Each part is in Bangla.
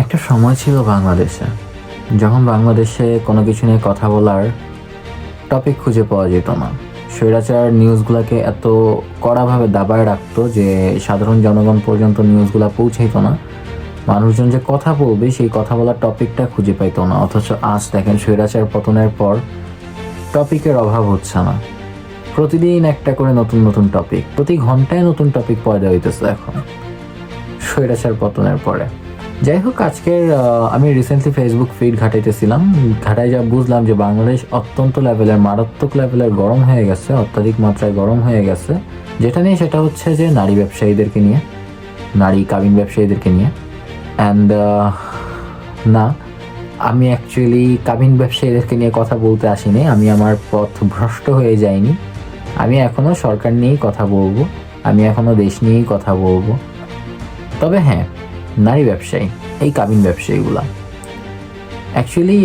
একটা সময় ছিল বাংলাদেশে, যখন বাংলাদেশে কোনো কিছু নিয়ে কথা বলার টপিক খুঁজে পাওয়া যেত না। স্বৈরাচার নিউজগুলোকে এত কড়াভাবে দাবায় রাখতো যে সাধারণ জনগণ পর্যন্ত নিউজগুলো পৌঁছাইতো না। মানুষজন যে কথা বলবে সেই কথা বলার টপিকটা খুঁজে পাইতো না। অথচ আজ দেখেন স্বৈরাচার পতনের পর টপিকের অভাব হচ্ছে না। প্রতিদিন একটা করে নতুন নতুন টপিক, প্রতি ঘন্টায় নতুন টপিক পয়দা হইতেছে এখন স্বৈরাচার পতনের পরে। যাই হোক, আজকের আমি রিসেন্টলি ফেসবুক ফিড ঘাটাইতেছিলাম, ঘাটাই যা বুঝলাম যে বাংলাদেশ অত্যন্ত লেভেলের, মারাত্মক লেভেলের গরম হয়ে গেছে, অত্যাধিক মাত্রায় গরম হয়ে গেছে। যেটা নিয়ে সেটা হচ্ছে যে নারী ব্যবসায়ীদেরকে নিয়ে, নারী কাবিন ব্যবসায়ীদেরকে নিয়ে। অ্যান্ড না, আমি অ্যাকচুয়ালি কাবিন ব্যবসায়ীদেরকে নিয়ে কথা বলতে আসিনি, আমি আমার পথ ভ্রষ্ট হয়ে যাইনি। আমি এখনও সরকার নিয়েই কথা বলবো, আমি এখনও দেশ নিয়েই কথা বলবো। তবে হ্যাঁ, নারী ব্যবসায়ী, এই কাবিন ব্যবসায়ীগুলা অ্যাকচুয়ালি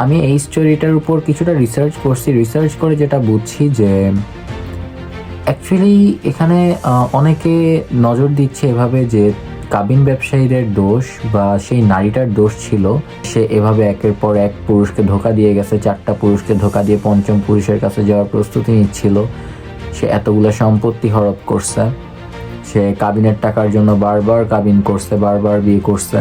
আমি এই স্টোরিটার উপর কিছুটা রিসার্চ করছি। রিসার্চ করে যেটা বুঝছি যে অ্যাকচুয়ালি এখানে অনেকে নজর দিচ্ছে এভাবে যে কাবিন ব্যবসায়ীদের দোষ বা সেই নারীটার দোষ ছিল, সে এভাবে একের পর এক পুরুষকে ধোকা দিয়ে গেছে, 4টা পুরুষকে ধোকা দিয়ে 5ম পুরুষের কাছে যাওয়ার প্রস্তুতি নিচ্ছিল, সে এতগুলো সম্পত্তি হরপ করছে, সে কাবিনের টাকার জন্য বারবার কাবিন করছে, বারবার বিয়ে করছে।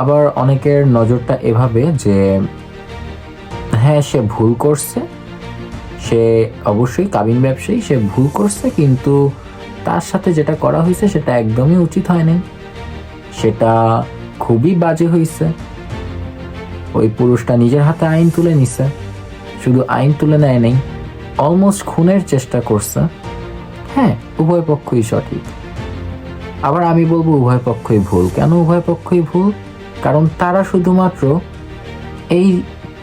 আবার অনেকের নজরটা এভাবে যে হ্যাঁ, সে ভুল করছে, সে অবশ্যই কাবিন ব্যবসায়ী, সে ভুল করছে, কিন্তু তার সাথে যেটা করা হয়েছে সেটা একদমই উচিত হয়নি, সেটা খুবই বাজে হয়েছে। ওই পুরুষটা নিজের হাতে আইন তুলে নিছে, শুধু আইন তুলে নেয় নাই, অলমোস্ট খুনের চেষ্টা করছে। হ্যাঁ, উভয় পক্ষই সঠিক। আবার আমি বলবো উভয় পক্ষই ভুল। কেন উভয় পক্ষই ভুল? কারণ তারা শুধুমাত্র এই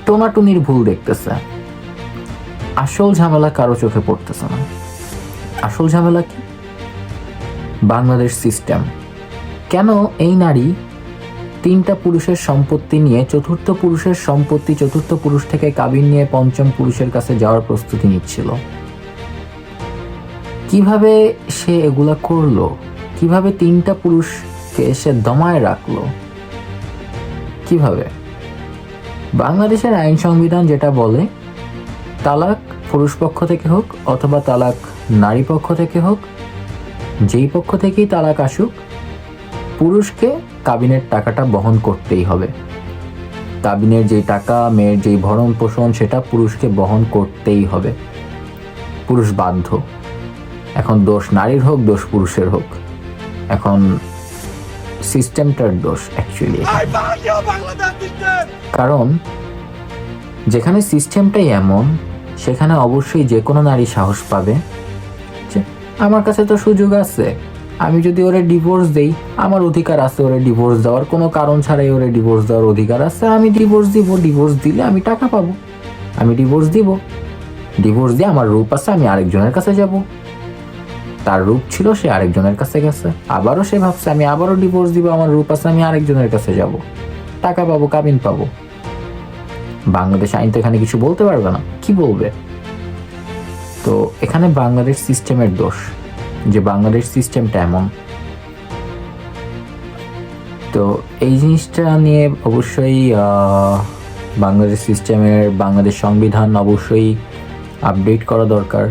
টোনাটুনির ভুল দেখতেছে, আসল ঝামেলা কারো চোখে পড়তেছে না। আসল ঝামেলা কি? বাংলাদেশ সিস্টেম। কেন এই নারী 3টা পুরুষের সম্পত্তি নিয়ে 4র্থ পুরুষের সম্পত্তি, 4র্থ পুরুষ থেকে কাবিন নিয়ে 5ম পুরুষের কাছে যাওয়ার প্রস্তুতি নিচ্ছিল? কিভাবে সে এগুলা করলো? কিভাবে 3টা পুরুষকে সে দমায় রাখলো? কিভাবে? বাংলাদেশের আইন সংবিধান যেটা বলে, তালাক পুরুষ পক্ষ থেকে হোক অথবা তালাক নারী পক্ষ থেকে হোক, যেই পক্ষ থেকেই তালাক আসুক, পুরুষকে কাবিনের টাকাটা বহন করতেই হবে। কাবিনের যেই টাকা, মেয়ের যেই ভরণ পোষণ, সেটা পুরুষকে বহন করতেই হবে। পুরুষ বাধ্য। এখন দোষ নারীর হোক, দোষ পুরুষের হোক, এখন সিস্টেমটার দোষ অ্যাকচুয়ালি। কারণ যেখানে সিস্টেমটাই এমন, সেখানে অবশ্যই যে কোনো নারী সাহস পাবে যে আমার কাছে তো সুযোগ আছে, আমি যদি ওরে ডিভোর্স দেই, আমার অধিকার আছে ওরে ডিভোর্স দেওয়ার, কোনো কারণ ছাড়াই ওরে ডিভোর্স দেওয়ার অধিকার আছে, আমি ডিভোর্স দিব, ডিভোর্স দিলে আমি টাকা পাবো, আমি ডিভোর্স দিব, ডিভোর্স দিয়ে আমার রূপ আছে, আমি আরেকজনের কাছে যাব। তার রূপ ছিল, সে আরেকজনের কাছে গেছে, আবারও সে ভাবছে আমি আবারও ডিভোর্স দিব, আমার রূপ আছে, আমি আরেকজনের কাছে যাব, টাকা পাবো, কাবিন পাবো। বাংলাদেশ আইন তো এখানে কিছু বলতে পারবে না, কি বলবে? তো এখানে বাংলাদেশ সিস্টেমের দোষ, যে বাংলাদেশ সিস্টেমটা এমন। তো এই জিনিসটা নিয়ে অবশ্যই বাংলাদেশ সিস্টেমের, বাংলাদেশ সংবিধান অবশ্যই আপডেট করা দরকার।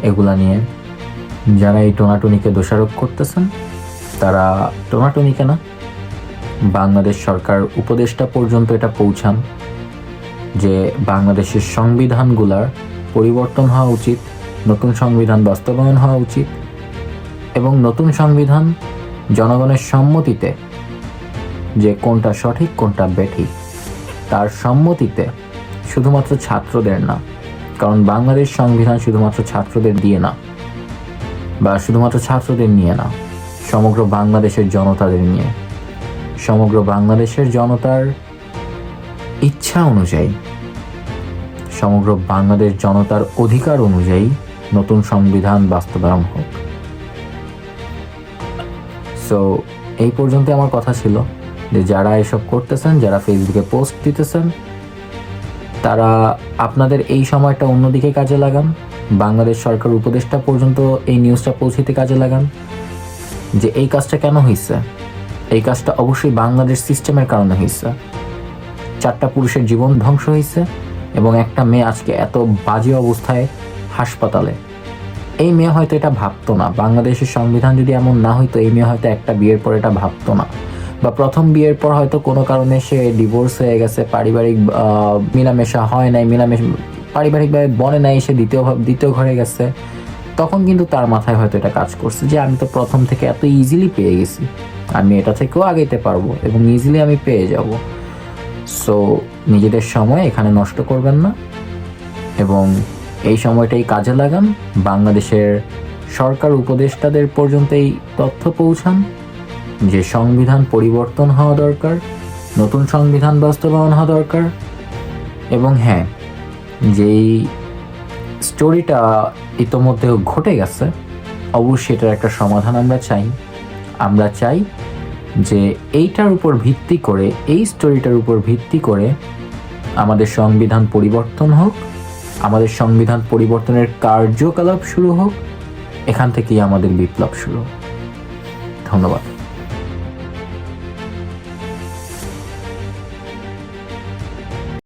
এগুলা নিয়ে যারা এই টোনাটুনিকে দোষারোপ করতেছেন, তারা টোনাটুনিকে না, বাংলাদেশ সরকার উপদেষ্টা পর্যন্ত এটা পৌঁছান যে বাংলাদেশের সংবিধানগুলার পরিবর্তন হওয়া উচিত, নতুন সংবিধান বাস্তবায়ন হওয়া উচিত, এবং নতুন সংবিধান জনগণের সম্মতিতে, যে কোনটা সঠিক কোনটা বেঠিক, তার সম্মতিতে, শুধুমাত্র ছাত্রদের না, কারণ বাংলাদেশ সংবিধান শুধুমাত্র ছাত্রদের দিয়ে না, বা শুধুমাত্র ছাত্রদের নিয়ে না, সমগ্র বাংলাদেশের জনতাদের নিয়ে, সমগ্র বাংলাদেশের জনতার ইচ্ছা অনুযায়ী, সমগ্র বাংলাদেশ জনতার অধিকার অনুযায়ী নতুন সংবিধান বাস্তবায়ন হোক। সো এই পর্যন্ত আমার কথা ছিল যে যারা এসব করতেছেন, যারা ফেসবুকে পোস্ট দিতেছেন, তারা আপনাদের এই সময়টা অন্যদিকে কাজে লাগান, বাংলাদেশ সরকার উপদেষ্টা পর্যন্ত এই নিউজটা পৌঁছাতে কাজে লাগান যে এই কাজটা কেন হয়েছে, এই কাজটা অবশ্যই বাংলাদেশ সিস্টেমের কারণে হয়েছে। 4টা পুরুষের জীবন ধ্বংস হয়েছে এবং একটা মেয়ে আজকে এত বাজে অবস্থায় হাসপাতালে। এই মেয়ে হয়তো এটা ভাবতো না, বাংলাদেশের সংবিধান যদি এমন না হইতো এই মেয়ে হয়তো একটা বিয়ের পর এটা ভাবতো না, বা প্রথম বিয়ের পর হয়তো কোনো কারণে সে ডিভোর্স হয়ে গেছে, পারিবারিক মেলামেশা হয় নাই, পারিবারিকভাবে বনে নাই, সে দ্বিতীয় ঘরে গেছে, তখন কিন্তু তার মাথায় হয়তো এটা কাজ করছে যে আমি তো প্রথম থেকে এত ইজিলি পেয়ে গেছি, আমি এটা থেকেও আগাইতে পারবো এবং ইজিলি আমি পেয়ে যাব। সো নিজেদের সময় এখানে নষ্ট করবেন না এবং এই সময়টাই কাজে লাগান। বাংলাদেশের সরকার উপদেষ্টাদের পর্যন্ত এই তথ্য পৌঁছান যে সংবিধান পরিবর্তন হওয়া দরকার, নতুন সংবিধান বাস্তবায়ন হওয়া দরকার। এবং হ্যাঁ, যেই স্টোরিটা ইতোমধ্যে ঘটে গেছে, অবশ্যই এটার একটা সমাধান আমরা চাই যে এইটার উপর ভিত্তি করে, এই স্টোরিটার উপর ভিত্তি করে আমাদের সংবিধান পরিবর্তন হোক, আমাদের সংবিধান পরিবর্তনের কার্যকলাপ শুরু হোক, এখান থেকেই আমাদের বিপ্লব শুরু। ধন্যবাদ।